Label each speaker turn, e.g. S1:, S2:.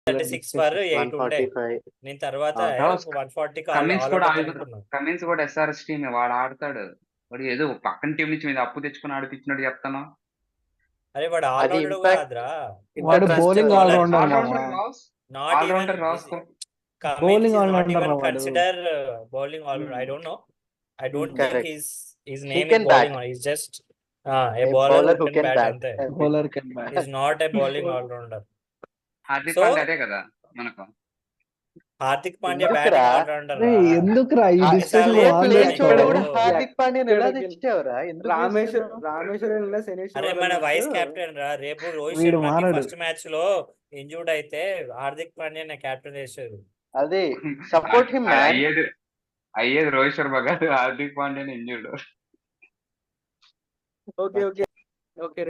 S1: 36 for 8 ఉండే
S2: 145.
S1: నేను తర్వాత
S3: Ross,
S1: 140
S3: కమిన్స్
S1: ఆల్
S3: కూడా
S1: అవుట్ అనుకున్నాను.
S3: కమిన్స్ కూడా ఎస్ఆర్ఎస్ టీమ్ వాడు ఆడతాడు. వాడు ఏదో పక్కన టీం నుంచి మీద అప్పు తెచ్చుకుని ఆడిపించినట్టు చెప్తాను.
S1: అరే వాడు ఆల్
S2: అది
S1: రౌండర్
S2: impact-
S1: కాదురా,
S4: వాడు
S2: Interest
S4: bowling
S2: bowler.
S4: All-rounder
S3: all-rounder Ross
S1: not
S3: all-rounder
S1: even
S3: Ross
S4: Bowling
S1: Cummins is not
S4: all-rounder
S1: even
S4: వాడు.
S1: consider bowling all-rounder. I don't know. I don't think
S2: Correct.
S1: his name
S2: can
S1: is bowling.
S2: bat.
S1: He's just a bowler who can bat ante.
S4: Bowler can bat.
S1: He's not a bowling all-rounder.
S3: Hardik
S1: So-
S3: Pandya అదే కదా మనకు.
S1: హార్దిక్ పాండ్యా
S2: ఎందుకురా?
S1: batting all-rounder.
S4: ఎందుకురా ఈ
S1: ఆ,
S4: discussion
S1: సరే,
S2: place ఇక్కడ
S1: లేదు.
S2: కూడా హార్దిక్ పాండ్యా ఎలా
S5: ఇక్కడికి
S2: తెచ్చావురా? ఎందుకు
S5: రామేశ్వరం
S1: అరే మన వైస్ కెప్టెన్ రా, రేపు రోహిత్
S4: వీడు
S1: శర్మకి
S4: మారడు.
S1: ఫస్ట్ మ్యాచ్ లో ఇంజూర్డ్ అయితే హార్దిక్ పాండ్యా కెప్టెన్ చేశారు.
S2: అదే సపోర్ట్ హిమ్ మ్యాన్.
S3: అయ్యేది రోహిత్ శర్మ కాదు, హార్దిక్ పాండ్యా ఇంజూర్డ్.
S5: ఓకే